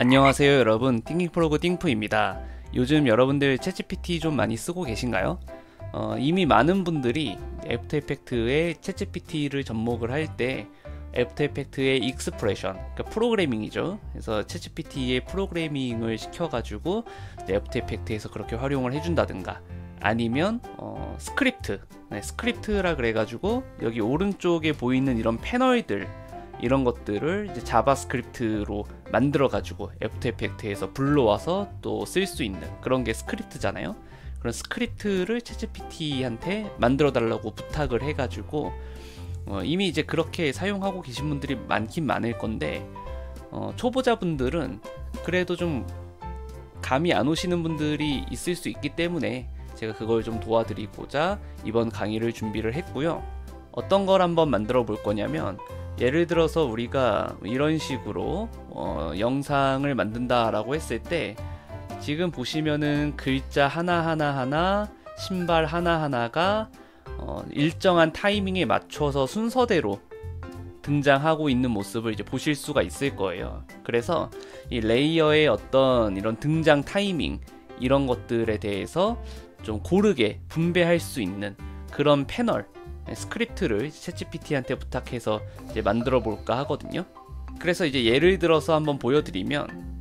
안녕하세요 여러분, 띵킹프로그 띵프입니다. 요즘 여러분들 챗GPT 좀 많이 쓰고 계신가요? 이미 많은 분들이 애프터 이펙트의 챗GPT를 접목을 할 때 애프터 이펙트의 익스프레션, 그러니까 프로그래밍이죠. 그래서 챗GPT의 프로그래밍을 시켜가지고 애프터 이펙트에서 그렇게 활용을 해준다든가, 아니면 스크립트, 스크립트라 그래가지고 여기 오른쪽에 보이는 이런 패널들, 이런 것들을 이제 자바스크립트로 만들어가지고 애프터 이펙트에서 불러와서 또 쓸 수 있는 그런 게 스크립트잖아요. 그런 스크립트를 챗GPT한테 만들어 달라고 부탁을 해가지고 이미 이제 그렇게 사용하고 계신 분들이 많긴 많을 건데, 초보자분들은 그래도 좀 감이 안 오시는 분들이 있을 수 있기 때문에 제가 그걸 좀 도와드리고자 이번 강의를 준비를 했고요. 어떤 걸 한번 만들어 볼 거냐면, 예를 들어서 우리가 이런 식으로 영상을 만든다라고 했을 때, 지금 보시면은 글자 하나하나, 신발 하나하나가 일정한 타이밍에 맞춰서 순서대로 등장하고 있는 모습을 이제 보실 수가 있을 거예요. 그래서 이 레이어의 어떤 이런 등장 타이밍, 이런 것들에 대해서 좀 고르게 분배할 수 있는 그런 패널, 스크립트를 챗GPT한테 부탁해서 이제 만들어 볼까 하거든요. 그래서 이제 예를 들어서 한번 보여드리면,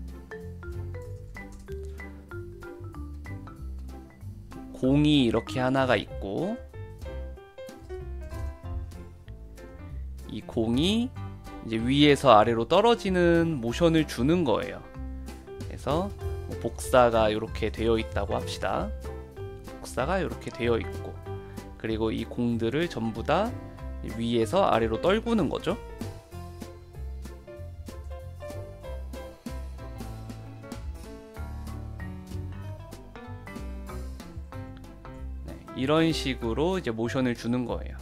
공이 이렇게 하나가 있고, 이 공이 이제 위에서 아래로 떨어지는 모션을 주는 거예요. 그래서 복사가 이렇게 되어 있다고 합시다. 복사가 이렇게 되어 있고, 그리고 이 공들을 전부 다 위에서 아래로 떨구는 거죠. 이런 식으로 이제 모션을 주는 거예요.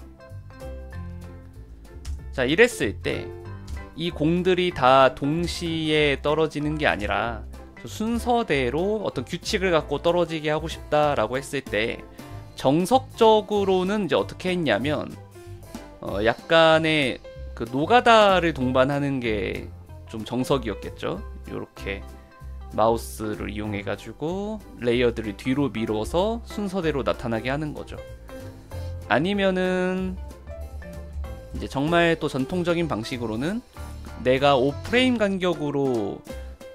자, 이랬을 때 이 공들이 다 동시에 떨어지는 게 아니라 순서대로 어떤 규칙을 갖고 떨어지게 하고 싶다라고 했을 때, 정석적으로는 이제 어떻게 했냐면 약간의 그 노가다를 동반하는 게 좀 정석이었겠죠. 요렇게 마우스를 이용해 가지고 레이어들을 뒤로 밀어서 순서대로 나타나게 하는 거죠. 아니면은 이제 정말 또 전통적인 방식으로는 내가 5프레임 간격으로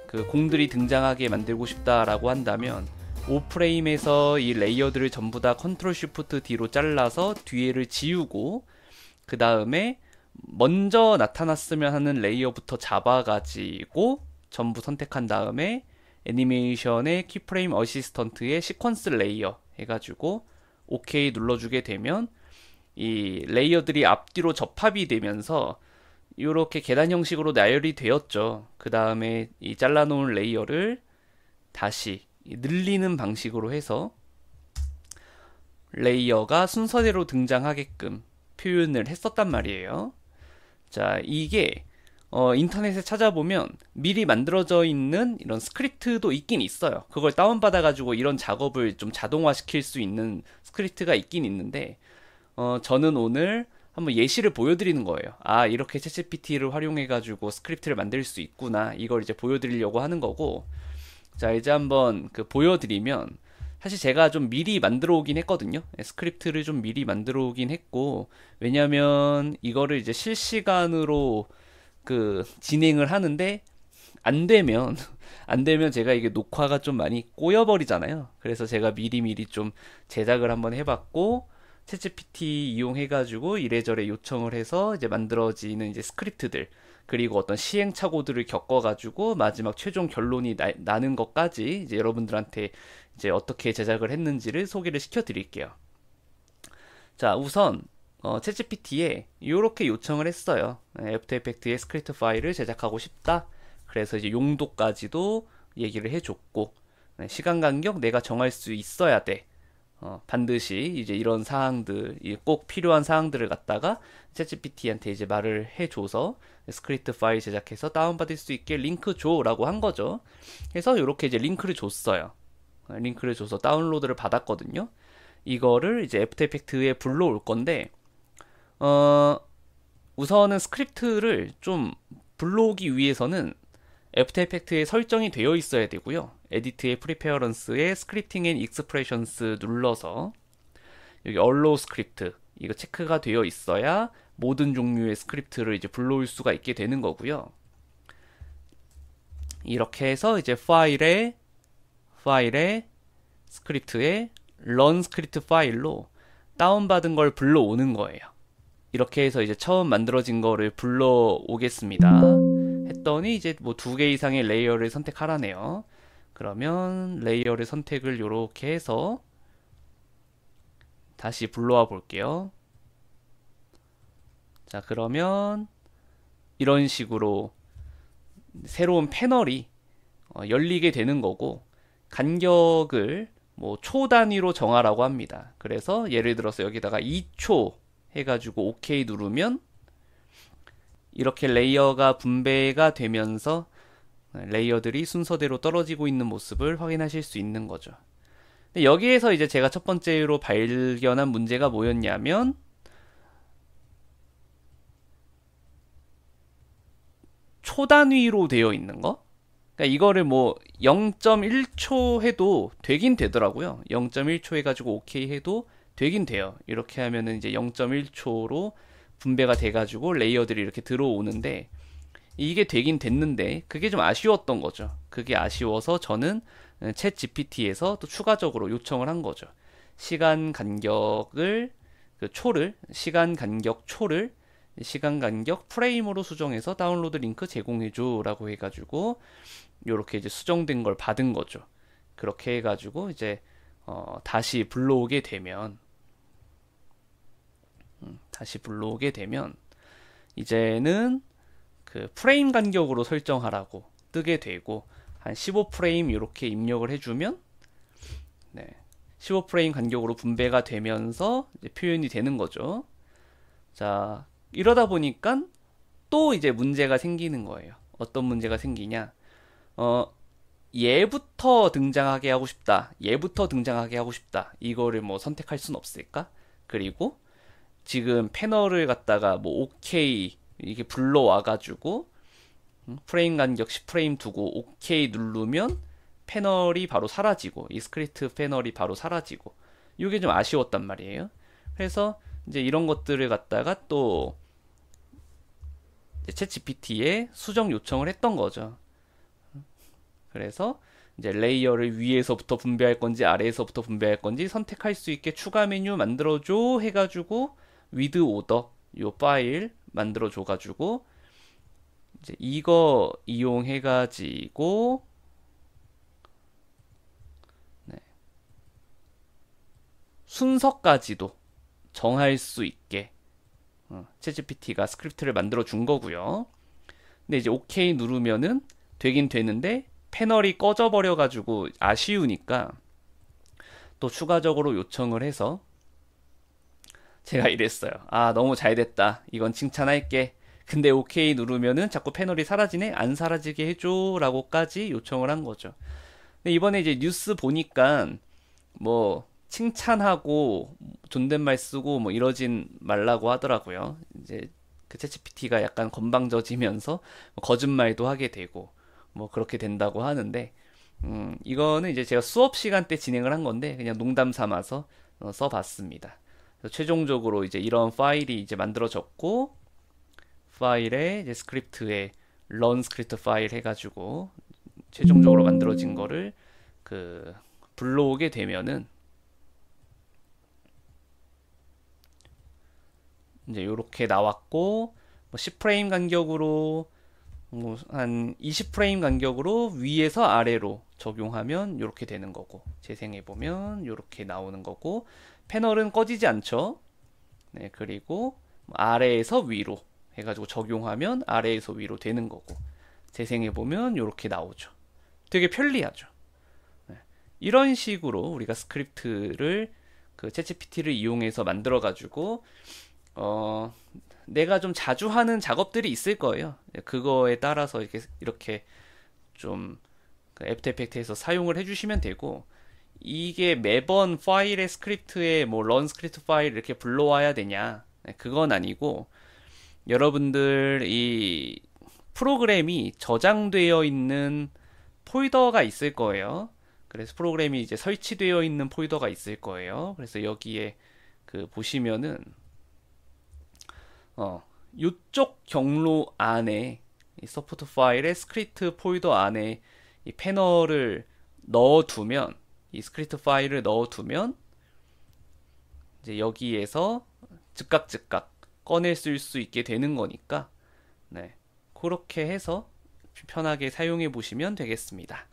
그 공들이 등장하게 만들고 싶다라고 한다면, 5프레임에서 이 레이어들을 전부 다 컨트롤 쉬프트 D로 잘라서 뒤에를 지우고, 그 다음에 먼저 나타났으면 하는 레이어부터 잡아가지고 전부 선택한 다음에 애니메이션의 키프레임 어시스턴트의 시퀀스 레이어 해가지고 OK 눌러주게 되면, 이 레이어들이 앞뒤로 접합이 되면서 이렇게 계단 형식으로 나열이 되었죠. 그 다음에 이 잘라놓은 레이어를 다시 늘리는 방식으로 해서 레이어가 순서대로 등장하게끔 표현을 했었단 말이에요. 자, 이게 인터넷에 찾아보면 미리 만들어져 있는 이런 스크립트도 있긴 있어요. 그걸 다운받아가지고 이런 작업을 좀 자동화시킬 수 있는 스크립트가 있긴 있는데, 저는 오늘 한번 예시를 보여드리는 거예요. 아, 이렇게 챗GPT를 활용해가지고 스크립트를 만들 수 있구나, 이걸 이제 보여드리려고 하는 거고. 자, 이제 한번 보여드리면, 사실 제가 좀 미리 만들어 오긴 했거든요. 스크립트를 좀 미리 만들어 오긴 했고, 왜냐면 이거를 이제 실시간으로 진행을 하는데, 안 되면 제가 이게 녹화가 좀 많이 꼬여버리잖아요. 그래서 제가 미리미리 좀 제작을 한번 해봤고, 챗GPT 이용해가지고 이래저래 요청을 해서 이제 만들어지는 이제 스크립트들, 그리고 어떤 시행착오들을 겪어가지고 마지막 최종 결론이 나는 것까지 이제 여러분들한테 이제 어떻게 제작을 했는지를 소개를 시켜드릴게요. 자, 우선 챗GPT에 이렇게 요청을 했어요. 애프터 이펙트의 스크립트 파일을 제작하고 싶다. 그래서 이제 용도까지도 얘기를 해줬고, 시간 간격 내가 정할 수 있어야 돼. 반드시 이제 이런 사항들, 꼭 필요한 사항들을 갖다가 챗GPT한테 이제 말을 해줘서 스크립트 파일 제작해서 다운받을 수 있게 링크 줘라고 한 거죠. 그래서 이렇게 이제 링크를 줬어요. 링크를 줘서 다운로드를 받았거든요. 이거를 이제 애프터 이펙트에 불러올 건데, 우선은 스크립트를 좀 불러오기 위해서는 애프터 이펙트에 설정이 되어 있어야 되고요. 에디트의 프리페어런스에 스크립팅 앤 익스프레션스 눌러서 여기 allow 스크립트 이거 체크가 되어 있어야 모든 종류의 스크립트를 이제 불러올 수가 있게 되는 거고요. 이렇게 해서 이제 파일에 스크립트에 run 스크립트 파일로 다운받은 걸 불러오는 거예요. 이렇게 해서 이제 처음 만들어진 거를 불러오겠습니다. 했더니 이제 뭐 2개 이상의 레이어를 선택하라네요. 그러면 레이어를 선택을 이렇게 해서 다시 불러와 볼게요. 자, 그러면 이런 식으로 새로운 패널이 열리게 되는 거고, 간격을 뭐 초 단위로 정하라고 합니다. 그래서 예를 들어서 여기다가 2초 해가지고 OK 누르면 이렇게 레이어가 분배가 되면서 레이어들이 순서대로 떨어지고 있는 모습을 확인하실 수 있는 거죠. 근데 여기에서 이제 제가 첫 번째로 발견한 문제가 뭐였냐면 초 단위로 되어 있는 거. 그러니까 이거를 뭐 0.1초 해도 되긴 되더라고요. 0.1초 해가지고 OK 해도 되긴 돼요. 이렇게 하면은 이제 0.1초로 분배가 돼가지고 레이어들이 이렇게 들어오는데 이게 되긴 됐는데 그게 좀 아쉬웠던 거죠. 그게 아쉬워서 저는 챗 GPT에서 또 추가적으로 요청을 한 거죠. 시간 간격을 시간 간격 초를 시간 간격 프레임으로 수정해서 다운로드 링크 제공해줘라고 해가지고 요렇게 이제 수정된 걸 받은 거죠. 그렇게 해가지고 이제 다시 불러오게 되면 이제는 그 프레임 간격으로 설정하라고 뜨게 되고 한 15프레임 이렇게 입력을 해주면 15프레임 간격으로 분배가 되면서 이제 표현이 되는 거죠. 자, 이러다 보니까 또 이제 문제가 생기는 거예요. 어떤 문제가 생기냐? 얘부터 등장하게 하고 싶다. 얘부터 등장하게 하고 싶다. 이거를 뭐 선택할 순 없을까? 그리고 지금 패널을 갖다가 뭐 OK 이게 불러와가지고 프레임 간격 10프레임 두고 OK 누르면 패널이 바로 사라지고 이 스크립트 패널이 바로 사라지고 이게 좀 아쉬웠단 말이에요. 그래서 이제 이런 것들을 갖다가 또 챗 GPT에 수정 요청을 했던 거죠. 그래서 이제 레이어를 위에서부터 분배할 건지 아래에서부터 분배할 건지 선택할 수 있게 추가 메뉴 만들어줘 해가지고 with order 요 파일 만들어줘가지고 이제 이거 이용해가지고 순서까지도 정할 수 있게 챗GPT가 스크립트를 만들어 준 거고요. 근데 이제 OK 누르면은 되긴 되는데 패널이 꺼져 버려 가지고 아쉬우니까 또 추가적으로 요청을 해서 제가 이랬어요. 아, 너무 잘 됐다. 이건 칭찬할게. 근데 OK 누르면은 자꾸 패널이 사라지네. 안 사라지게 해줘라고까지 요청을 한 거죠. 근데 이번에 이제 뉴스 보니까 뭐 칭찬하고 존댓말 쓰고 뭐 이러진 말라고 하더라고요. 이제 그 챗GPT가 약간 건방져지면서 거짓말도 하게 되고 뭐 그렇게 된다고 하는데 이거는 이제 제가 수업 시간 때 진행을 한 건데 그냥 농담 삼아서 써봤습니다. 그래서 최종적으로 이제 이런 파일이 이제 만들어졌고 파일에 이제 스크립트에 run 스크립트 파일 해가지고 최종적으로 만들어진 거를 그 불러오게 되면은 이제 요렇게 나왔고 뭐 10프레임 간격으로 뭐 한 20프레임 간격으로 위에서 아래로 적용하면 요렇게 되는 거고 재생해 보면 요렇게 나오는 거고 패널은 꺼지지 않죠. 네, 그리고 아래에서 위로 해가지고 적용하면 아래에서 위로 되는 거고 재생해 보면 요렇게 나오죠. 되게 편리하죠. 네, 이런 식으로 우리가 스크립트를 그 챗GPT를 이용해서 만들어 가지고 내가 좀 자주 하는 작업들이 있을 거예요. 그거에 따라서 이렇게 좀 애프터 이펙트에서 사용을 해주시면 되고 이게 매번 파일의 스크립트에 뭐 run 스크립트 파일 이렇게 불러와야 되냐? 그건 아니고 여러분들 이 프로그램이 저장되어 있는 폴더가 있을 거예요. 그래서 프로그램이 이제 설치되어 있는 폴더가 있을 거예요. 그래서 여기에 그 보시면은 이쪽 경로 안에 이 서포트 파일의 스크립트 폴더 안에 이 패널을 넣어두면, 이 스크립트 파일을 넣어두면 이제 여기에서 즉각 꺼내 쓸 수 있게 되는 거니까, 네, 그렇게 해서 편하게 사용해 보시면 되겠습니다.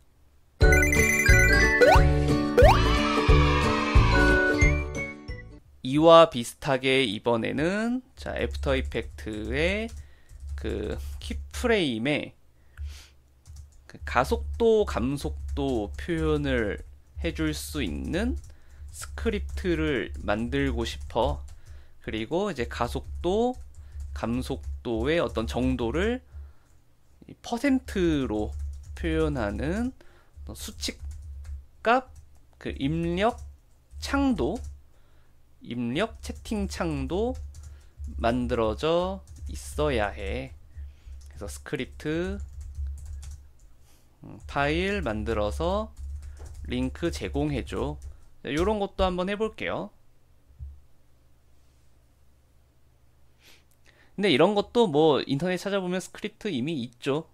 이와 비슷하게 이번에는 자, 애프터 이펙트의 그 키프레임에 그 가속도, 감속도 표현을 해줄 수 있는 스크립트를 만들고 싶어. 그리고 이제 가속도, 감속도의 어떤 정도를 퍼센트로 표현하는 수칙값, 그 입력 창도, 입력 채팅 창도 만들어져 있어야 해. 그래서 스크립트 파일 만들어서 링크 제공해줘. 이런 것도 한번 해볼게요. 근데 이런 것도 뭐 인터넷 찾아보면 스크립트 이미 있죠.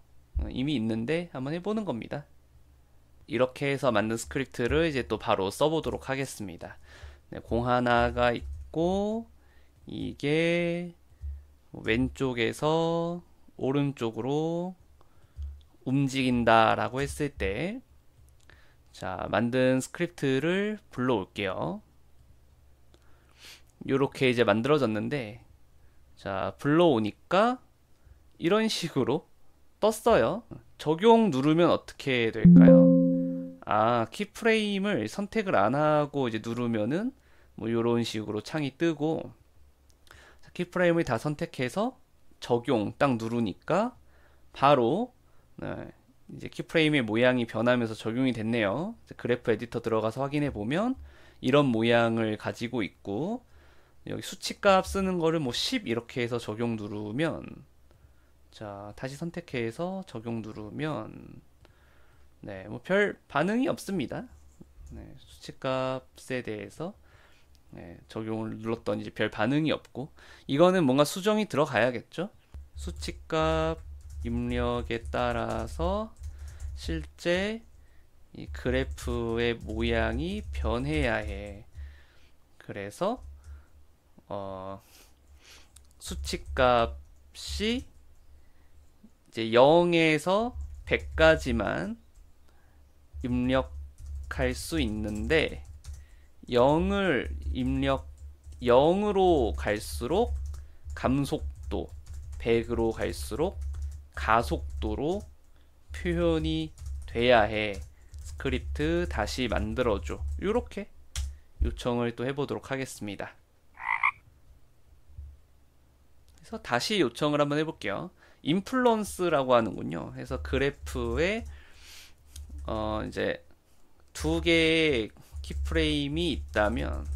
이미 있는데 한번 해보는 겁니다. 이렇게 해서 만든 스크립트를 이제 또 바로 써보도록 하겠습니다. 네, 공 하나가 있고 이게 왼쪽에서 오른쪽으로 움직인다 라고 했을 때, 자, 만든 스크립트를 불러올게요. 이렇게 이제 만들어졌는데, 자, 불러오니까 이런 식으로 떴어요. 적용 누르면 어떻게 될까요? 아, 키프레임을 선택을 안 하고 이제 누르면은 뭐 이런 식으로 창이 뜨고, 키프레임을 다 선택해서 적용 딱 누르니까 바로 이제 키프레임의 모양이 변하면서 적용이 됐네요. 그래프 에디터 들어가서 확인해 보면 이런 모양을 가지고 있고, 여기 수치값 쓰는 거를 뭐 10 이렇게 해서 적용 누르면, 자, 다시 선택해서 적용 누르면, 네, 뭐 별 반응이 없습니다. 네, 수치값에 대해서 적용을 눌렀더니 이제 별 반응이 없고, 이거는 뭔가 수정이 들어가야겠죠? 수치값 입력에 따라서 실제 이 그래프의 모양이 변해야 해. 그래서 수치값이 이제 0에서 100까지만 입력할 수 있는데, 0으로 갈수록 감속도, 100으로 갈수록 가속도로 표현이 돼야 해. 스크립트 다시 만들어줘. 이렇게 요청을 또 해보도록 하겠습니다. 그래서 다시 요청을 한번 해볼게요. 인플루언스라고 하는군요. 그래서 그래프에 이제 두 개의 키프레임이 있다면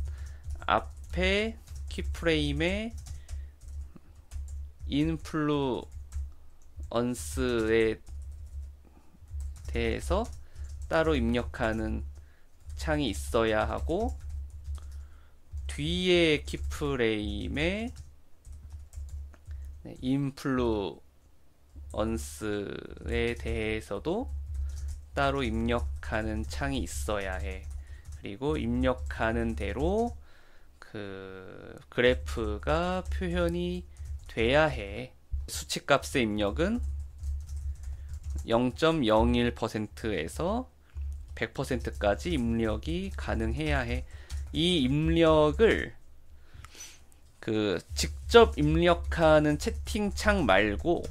앞에 키프레임에 인플루언스에 대해서 따로 입력하는 창이 있어야 하고, 뒤에 키프레임에 인플루언스에 대해서도 따로 입력하는 창이 있어야 해. 그리고 입력하는 대로 그 그래프가 표현이 돼야 해. 수치값의 입력은 0.01%에서 100%까지 입력이 가능해야 해. 이 입력을 그 직접 입력하는 채팅창 말고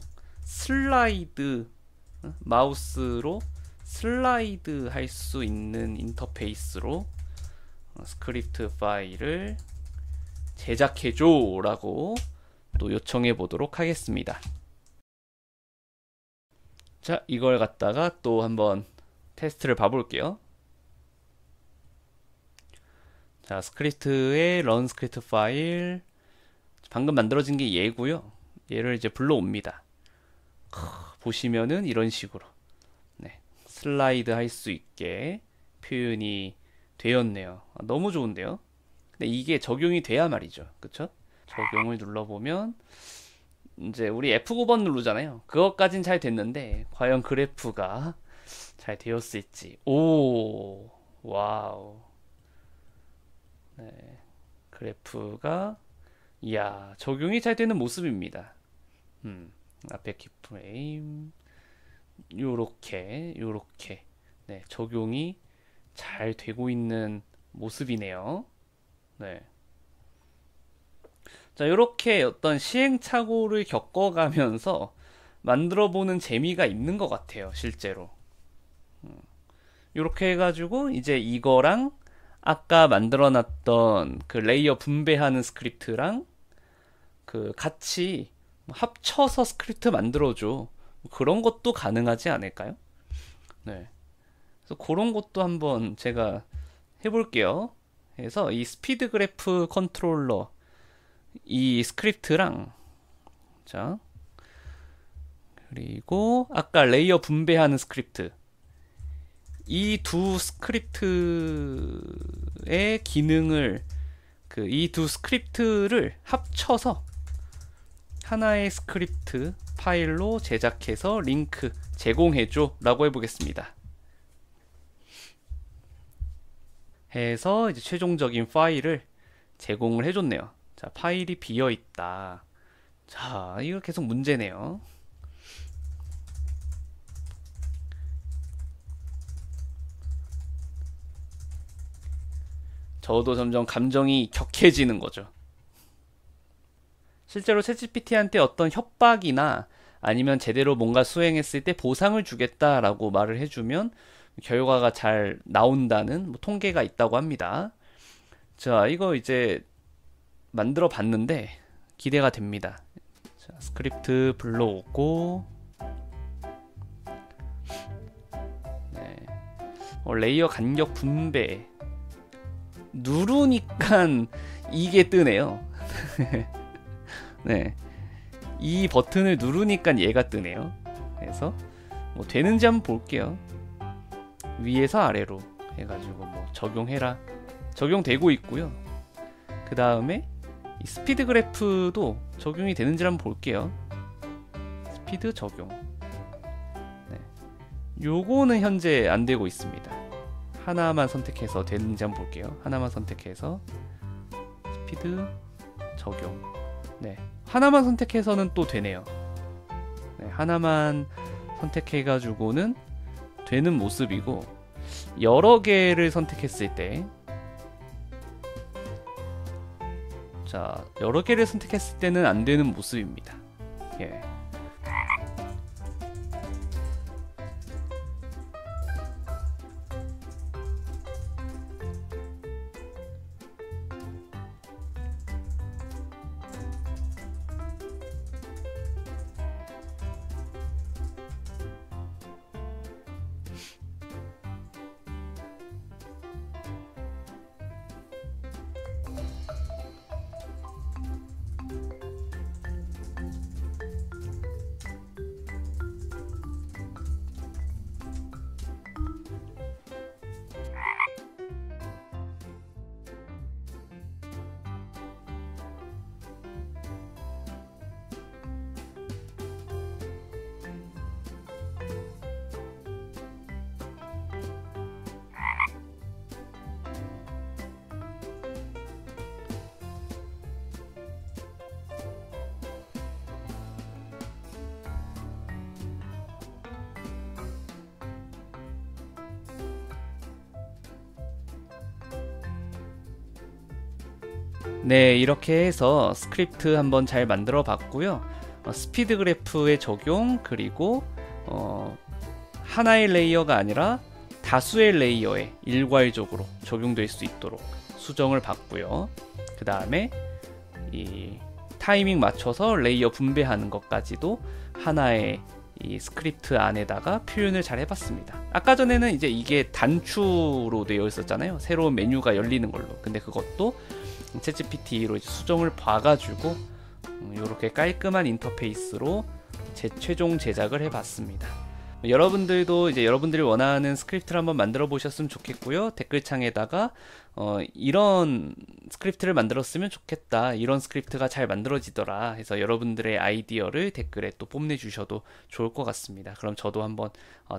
슬라이드, 마우스로 슬라이드 할 수 있는 인터페이스로 스크립트 파일을 제작해줘 라고 또 요청해 보도록 하겠습니다. 자, 이걸 갖다가 또 한번 테스트를 봐볼게요. 자, 스크립트의 run 스크립트 파일, 방금 만들어진 게 얘고요. 얘를 이제 불러옵니다. 보시면은 이런 식으로 네, 슬라이드 할 수 있게 표현이 되었네요. 너무 좋은데요? 근데 이게 적용이 돼야 말이죠. 그쵸? 적용을 눌러보면 이제 우리 F9번 누르잖아요. 그것까진 잘 됐는데 과연 그래프가 잘 되었을지. 오, 와우. 네, 그래프가 이야, 적용이 잘 되는 모습입니다. 앞에 키프레임 요렇게 네, 적용이 잘 되고 있는 모습이네요. 네. 자, 요렇게 어떤 시행착오를 겪어가면서 만들어보는 재미가 있는 것 같아요, 실제로. 요렇게 해가지고 이제 이거랑 아까 만들어놨던 그 레이어 분배하는 스크립트랑 그 같이 합쳐서 스크립트 만들어줘. 그런 것도 가능하지 않을까요? 네. 그래서 그런 것도 한번 제가 해볼게요. 그래서 이 스피드 그래프 컨트롤러 이 스크립트랑 자 그리고 아까 레이어 분배하는 스크립트 이 두 스크립트의 기능을 이 두 스크립트를 합쳐서 하나의 스크립트 파일로 제작해서 링크 제공해줘 라고 해보겠습니다. 해서 이제 최종적인 파일을 제공을 해줬네요. 자, 파일이 비어있다. 자, 이거 계속 문제네요. 저도 점점 감정이 격해지는 거죠. 실제로 챗GPT한테 어떤 협박이나 아니면 제대로 뭔가 수행했을 때 보상을 주겠다라고 말을 해주면 결과가 잘 나온다는 통계가 있다고 합니다. 자, 이거 이제 만들어 봤는데 기대가 됩니다. 자, 스크립트 불러오고 네. 레이어 간격 분배 누르니까 이게 뜨네요. 네, 이 버튼을 누르니까 얘가 뜨네요. 그래서 뭐 되는지 한번 볼게요. 위에서 아래로 해가지고 뭐 적용해라. 적용되고 있고요. 그 다음에 이 스피드 그래프도 적용이 되는지 한번 볼게요. 스피드 적용. 네. 요거는 현재 안 되고 있습니다. 하나만 선택해서 되는지 한번 볼게요. 하나만 선택해서 스피드 적용. 네, 하나만 선택해서는 또 되네요. 네, 하나만 선택해가지고는 되는 모습이고 여러 개를 선택했을 때 자, 여러 개를 선택했을 때는 안 되는 모습입니다. 예. 네, 이렇게 해서 스크립트 한번 잘 만들어 봤고요. 스피드 그래프의 적용, 그리고 하나의 레이어가 아니라 다수의 레이어에 일괄적으로 적용될 수 있도록 수정을 받고요. 그 다음에 이 타이밍 맞춰서 레이어 분배하는 것까지도 하나의 이 스크립트 안에다가 표현을 잘 해봤습니다. 아까 전에는 이제 이게 단추로 되어 있었잖아요. 새로운 메뉴가 열리는 걸로. 근데 그것도 챗GPT로 수정을 봐가지고 이렇게 깔끔한 인터페이스로 최종 제작을 해봤습니다. 여러분들도 이제 여러분들이 원하는 스크립트를 한번 만들어 보셨으면 좋겠고요. 댓글창에다가 이런 스크립트를 만들었으면 좋겠다, 이런 스크립트가 잘 만들어지더라 해서 여러분들의 아이디어를 댓글에 또 뽐내주셔도 좋을 것 같습니다. 그럼 저도 한번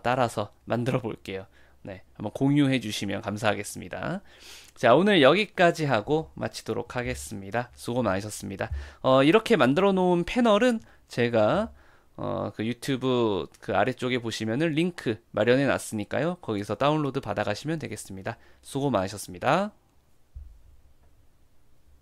따라서 만들어 볼게요. 네, 한번 공유해 주시면 감사하겠습니다. 자, 오늘 여기까지 하고 마치도록 하겠습니다. 수고 많으셨습니다. 이렇게 만들어 놓은 패널은 제가 그 유튜브 그 아래쪽에 보시면은 링크 마련해 놨으니까요. 거기서 다운로드 받아가시면 되겠습니다. 수고 많으셨습니다.